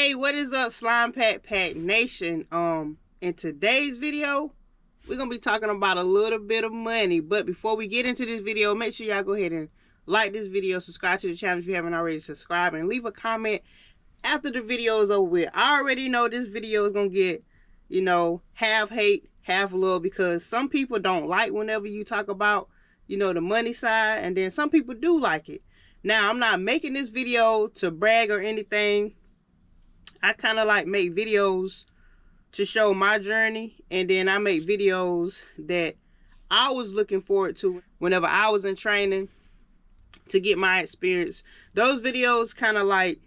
Hey, what is up, Slime Pack Nation? In today's video, we're gonna be talking about a little bit of money. But before we get into this video, make sure y'all go ahead and like this video, subscribe to the channel if you haven't already subscribed, and leave a comment after the video is over with. I already know this video is gonna get, you know, half hate, half love, because some people don't like whenever you talk about, you know, the money side, and then some people do like it. Now, I'm not making this video to brag or anything. I kind of like make videos to show my journey, and then I make videos that I was looking forward to whenever I was in training to get my experience. Those videos kind of like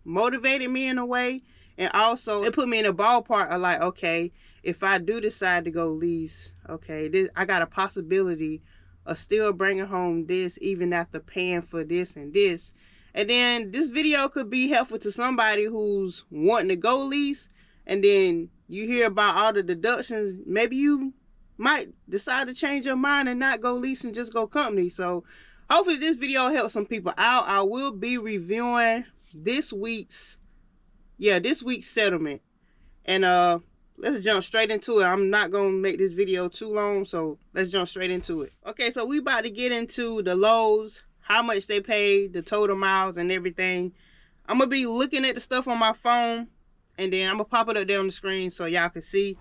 motivated me in a way, and also it put me in a ballpark of like, okay, if I do decide to go lease, okay, I got a possibility of still bringing home this even after paying for this and this. And then this video could be helpful to somebody who's wanting to go lease, and then you hear about all the deductions. Maybe you might decide to change your mind and not go lease and just go company. So hopefully this video helps some people out. I will be reviewing this week's settlement. And let's jump straight into it. I'm not gonna make this video too long, so let's jump straight into it. Okay, so we about to get into the lows, how much they paid, the total miles and everything. I'm gonna be looking at the stuff on my phone, and then I'm gonna pop it up there on the screen so y'all can see.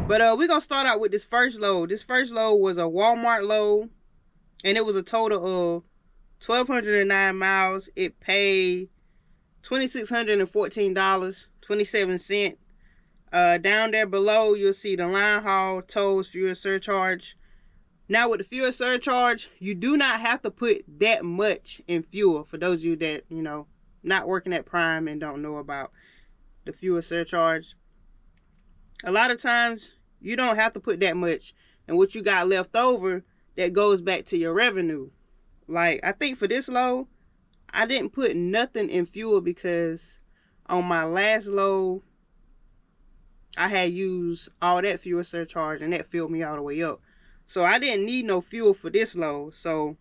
But we're gonna start out with this first load. This first load was a Walmart load, and it was a total of 1,209 miles. It paid $2,614.27. Down there below, you'll see the line haul, tolls, fuel surcharge. Now, with the fuel surcharge, you do not have to put that much in fuel. For those of you that, you know, not working at Prime and don't know about the fuel surcharge, a lot of times you don't have to put that much, and what you got left over, that goes back to your revenue. Like, I think for this load, I didn't put nothing in fuel because on my last load, I had used all that fuel surcharge, and that filled me all the way up. So I didn't need no fuel for this load. So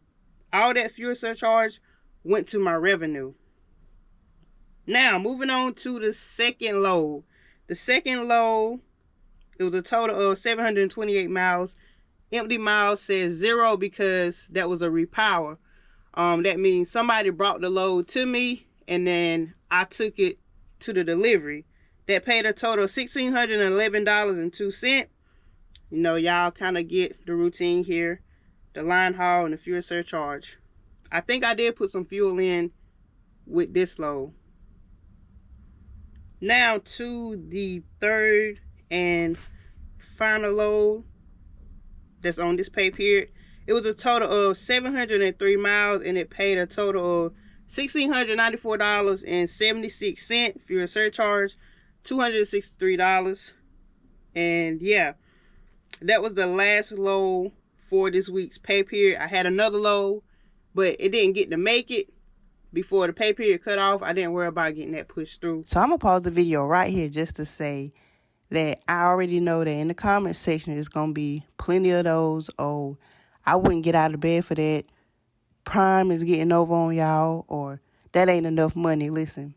all that fuel surcharge went to my revenue. Now, moving on to the second load. The second load, it was a total of 728 miles. Empty miles says 0 because that was a repower. That means somebody brought the load to me, and then I took it to the delivery. That paid a total of $1,611.02. You know, y'all kind of get the routine here. The line haul and the fuel surcharge. I think I did put some fuel in with this load. Now to the third and final load that's on this pay period. It was a total of 703 miles, and it paid a total of $1,694.76. Fuel surcharge, $263. And yeah, that was the last load for this week's pay period. I had another load, but it didn't get to make it before the pay period cut off. I didn't worry about getting that pushed through. So I'm going to pause the video right here just to say that I already know that in the comment section there's going to be plenty of those. Oh, I wouldn't get out of bed for that. Prime is getting over on y'all, or that ain't enough money. Listen,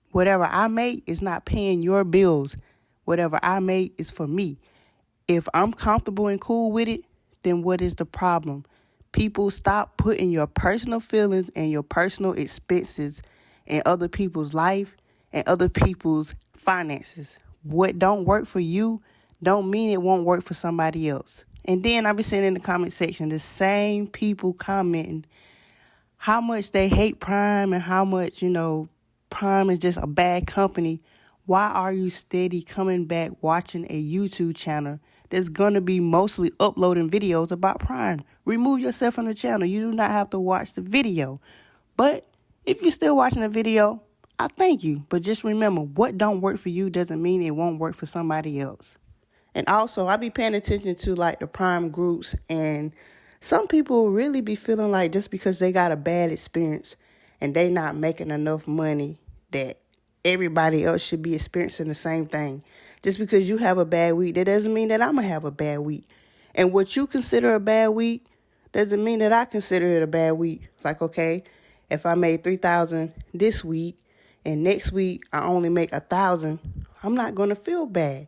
whatever I make is not paying your bills. Whatever I make is for me. If I'm comfortable and cool with it, then what is the problem? People, stop putting your personal feelings and your personal expenses in other people's life and other people's finances. What don't work for you don't mean it won't work for somebody else. And then I be seeing in the comment section the same people commenting how much they hate Prime and how much, you know, Prime is just a bad company. Why are you steady coming back watching a YouTube channel that's going to be mostly uploading videos about Prime? Remove yourself from the channel. You do not have to watch the video. But if you're still watching the video, I thank you. But just remember, what don't work for you doesn't mean it won't work for somebody else. And also, I be paying attention to like the Prime groups, and some people really be feeling like just because they got a bad experience and they not making enough money that everybody else should be experiencing the same thing. Just because you have a bad week, that doesn't mean that I'm going to have a bad week. And what you consider a bad week doesn't mean that I consider it a bad week. Like, okay, if I made $3,000 this week and next week I only make $1,000, I'm not going to feel bad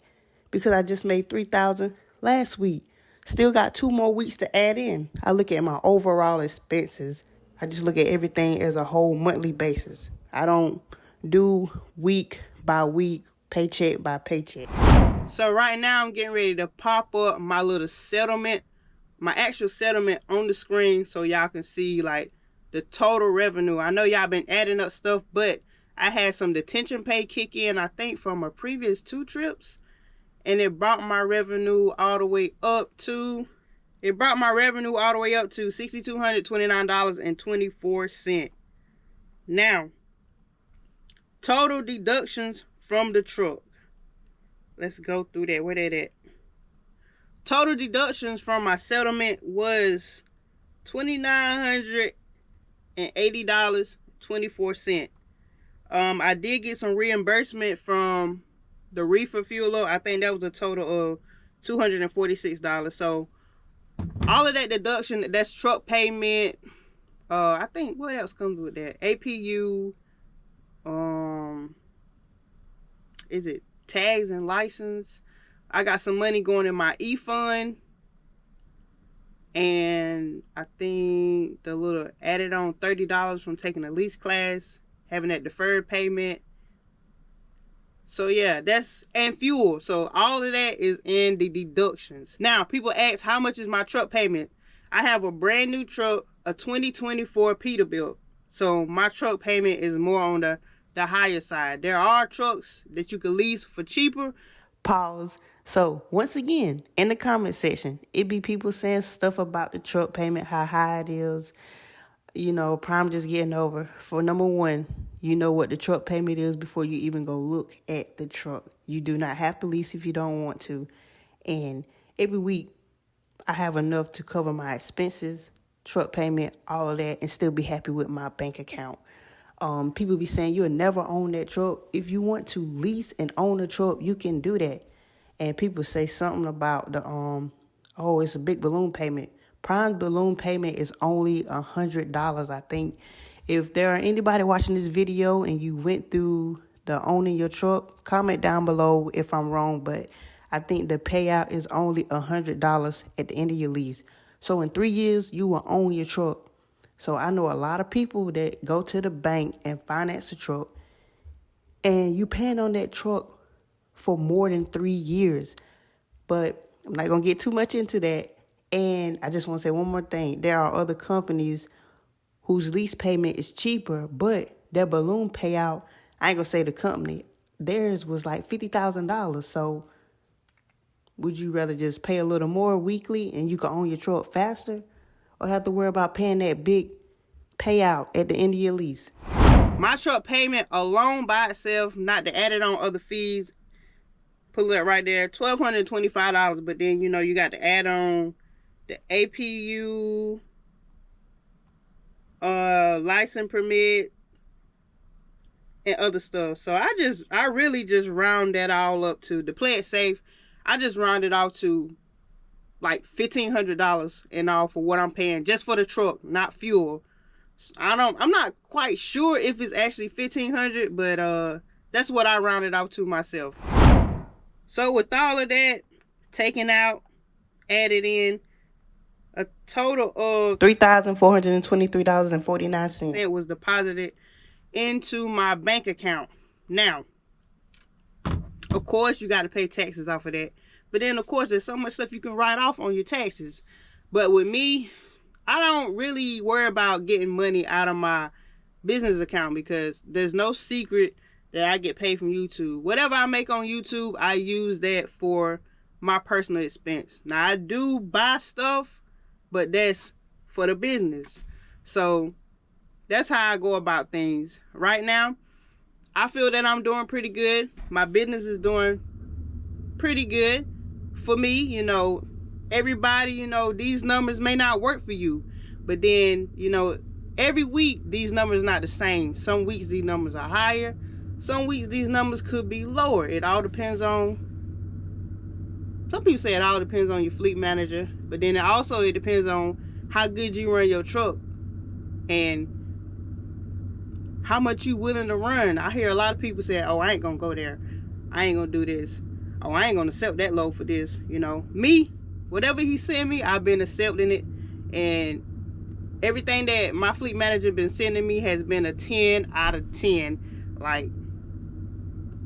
because I just made $3,000 last week. Still got 2 more weeks to add in. I look at my overall expenses. I just look at everything as a whole monthly basis. I don't do week by week, paycheck by paycheck. So right now I'm getting ready to pop up my little settlement, my actual settlement on the screen so y'all can see like the total revenue. I know y'all been adding up stuff, but I had some detention pay kick in, I think, from my previous 2 trips. And it brought my revenue all the way up to $6,229.24. Now, total deductions from the truck. Let's go through that. Where that at? Total deductions from my settlement was $2,980.24. I did get some reimbursement from the reefer fuel. I think that was a total of $246. So all of that deduction, that's truck payment. I think what else comes with that? APU. Is it tags and license? I got some money going in my e-fund. And I think the little added on $30 from taking a lease class, having that deferred payment. So yeah, and fuel. So all of that is in the deductions. Now, people ask, how much is my truck payment? I have a brand new truck, a 2024 Peterbilt. So my truck payment is more on the higher side. There are trucks that you can lease for cheaper. Pause. So once again, in the comment section, it be people saying stuff about the truck payment, how high it is. You know, Prime just getting over. For number one, you know what the truck payment is before you even go look at the truck. You do not have to lease if you don't want to. And every week, I have enough to cover my expenses, truck payment, all of that, and still be happy with my bank account. People be saying you'll never own that truck. If you want to lease and own a truck, you can do that. And people say something about the, it's a big balloon payment. Prime's balloon payment is only $100, I think. If there are anybody watching this video and you went through the owning your truck, comment down below if I'm wrong, but I think the payout is only $100 at the end of your lease. So in 3 years, you will own your truck. So I know a lot of people that go to the bank and finance a truck, and you paying on that truck for more than 3 years. But I'm not going to get too much into that. And I just want to say one more thing. There are other companies whose lease payment is cheaper, but their balloon payout, I ain't going to say the company, theirs was like $50,000. So would you rather just pay a little more weekly and you can own your truck faster, or have to worry about paying that big payout at the end of your lease? My truck payment alone by itself, not to add it on other fees, pull it right there, $1,225. But then, you know, you got to add on the APU, license permit, and other stuff. So I really just round that all up to, to play it safe, I just rounded off to like $1,500 and all for what I'm paying just for the truck, not fuel. I'm not quite sure if it's actually $1,500, but that's what I rounded out to myself. So with all of that taken out, added in, a total of $3,423.49 it was deposited into my bank account. Now, of course, you got to pay taxes off of that. But then, of course, there's so much stuff you can write off on your taxes. But with me, I don't really worry about getting money out of my business account because there's no secret that I get paid from YouTube. Whatever I make on YouTube, I use that for my personal expense. Now, I do buy stuff, but that's for the business. So that's how I go about things. Right now, I feel that I'm doing pretty good. My business is doing pretty good. For me, you know, everybody, you know, these numbers may not work for you. But then, you know, every week, these numbers are not the same. Some weeks, these numbers are higher. Some weeks, these numbers could be lower. It all depends on, some people say it all depends on your fleet manager. But then it depends on how good you run your truck and how much you willing to run. I hear a lot of people say, oh, I ain't gonna go there, I ain't gonna do this, oh, I ain't gonna accept that load for this. You know, me, whatever he send me, I've been accepting it, and everything that my fleet manager been sending me has been a 10 out of 10. Like,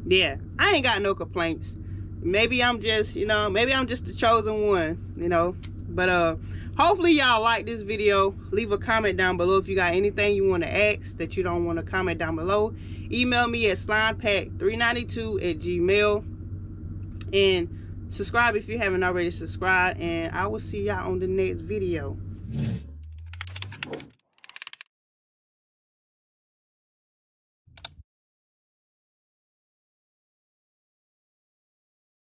yeah, I ain't got no complaints. Maybe I'm just, you know, maybe I'm just the chosen one, you know. But hopefully y'all like this video. Leave a comment down below if you got anything you want to ask that you don't want to comment down below. Email me at slimepack392@gmail.com, and subscribe if you haven't already subscribed, and I will see y'all on the next video.